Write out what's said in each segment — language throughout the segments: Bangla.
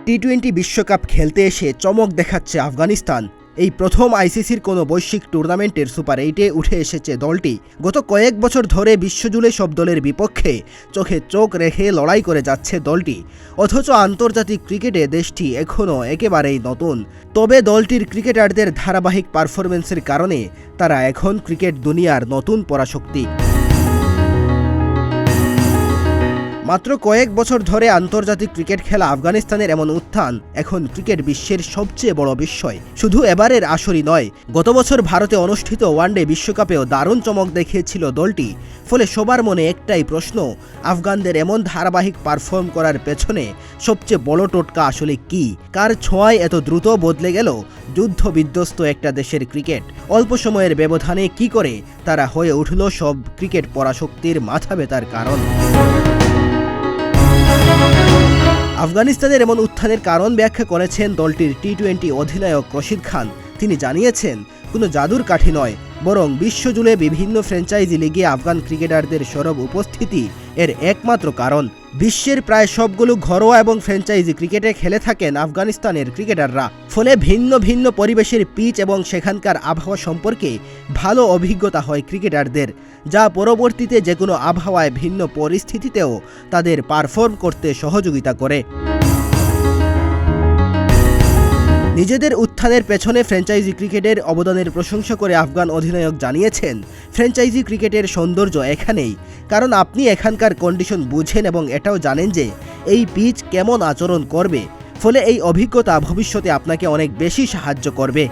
টি-20 বিশ্বকাপ খেলতে এসে চমক দেখাচ্ছে আফগানিস্তান। এই প্রথম আইসিসির কোনো বৈশ্বিক টুর্নামেন্টের সুপার 8-এ উঠে এসেছে দলটি। গত কয়েক বছর ধরে বিশ্বজুড়ে সব দলের বিপক্ষে চোখে চোখ রেখে লড়াই করে যাচ্ছে দলটি, অথচ আন্তর্জাতিক ক্রিকেটে দেশটি এখনও একেবারেই নতুন। তবে দলটির ক্রিকেটারদের ধারাবাহিক পারফরমেন্সের কারণে তারা এখন ক্রিকেট দুনিয়ার নতুন পরাশক্তি। মাত্র কয়েক বছর ধরে আন্তর্জাতিক ক্রিকেট খেলা আফগানিস্তানের এমন উত্থান এখন ক্রিকেট বিশ্বের সবচেয়ে বড় বিস্ময়। শুধু এবারের আসরই নয়, গত বছর ভারতে অনুষ্ঠিত ওয়ানডে বিশ্বকাপেও দারুণ চমক দেখিয়েছিল দলটি। ফলে সবার মনে একটাই প্রশ্ন, আফগানদের এমন ধারাবাহিক পারফর্ম করার পেছনে সবচেয়ে বড় টোটকা আসলে কি? কার ছোঁয়ায় এত দ্রুত বদলে গেল যুদ্ধ বিধ্বস্ত একটা দেশের ক্রিকেট? অল্প সময়ের ব্যবধানে কি করে তারা হয়ে উঠল সব ক্রিকেট পরাশক্তির মাথা ব্যথার কারণ? আফগানিস্তানের এমন উত্থানের কারণ ব্যাখ্যা করেছেন দলটির টি-20 অধিনায়ক রশিদ খান। তিনি জানিয়েছেন, কোনো জাদুর কাঠি নয়, বরং বিশ্বজুড়ে বিভিন্ন ফ্র্যাঞ্চাইজি লিগে আফগান ক্রিকেটারদের সরব উপস্থিতি এর একমাত্র কারণ। বিশ্বের প্রায় সবগুলো ঘরোয়া এবং ফ্র্যাঞ্চাইজি ক্রিকেটে খেলে থাকেন আফগানিস্তানের ক্রিকেটাররা। ফলে ভিন্ন ভিন্ন পরিবেশের পিচ এবং সেখানকার আবহাওয়া সম্পর্কে ভালো অভিজ্ঞতা হয় ক্রিকেটারদের, যা পরবর্তীতে যে কোনো আবহাওয়ায় ভিন্ন পরিস্থিতিতেও তাদের পারফর্ম করতে সহযোগিতা করে। নিজেদের উত্থানের পেছনে ফ্র্যাঞ্চাইজি ক্রিকেটের অবদানের প্রশংসা করে আফগান অধিনায়ক জানিয়েছেন, ফ্র্যাঞ্চাইজি ক্রিকেটের সৌন্দর্য এখানেই, কারণ আপনি এখানকার কন্ডিশন বুঝেন এবং এটাও জানেন যে এই পিচ কেমন আচরণ করবে। ফলে এই অভিজ্ঞতা ভবিষ্যতে আপনাকে অনেক বেশি সাহায্য করবে।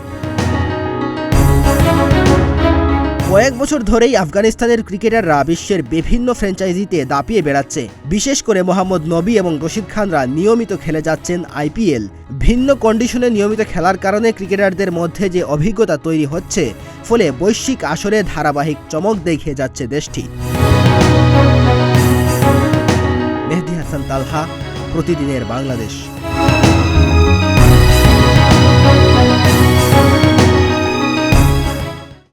কয়েক বছর ধরেই আফগানিস্তানের ক্রিকেটাররা বিশ্বের বিভিন্ন ফ্র্যাঞ্চাইজিতে দাপিয়ে বেড়াচ্ছে। বিশেষ করে মোহাম্মদ নবী এবং রশিদ খানরা নিয়মিত খেলে যাচ্ছেন আইপিএল। ভিন্ন কন্ডিশনে নিয়মিত খেলার কারণে ক্রিকেটারদের মধ্যে যে অভিজ্ঞতা তৈরি হচ্ছে, ফলে বৈশ্বিক আসরে ধারাবাহিক চমক দেখিয়ে যাচ্ছে দেশটি। মেহেদী হাসান তালহা, প্রতিদিনের বাংলাদেশ।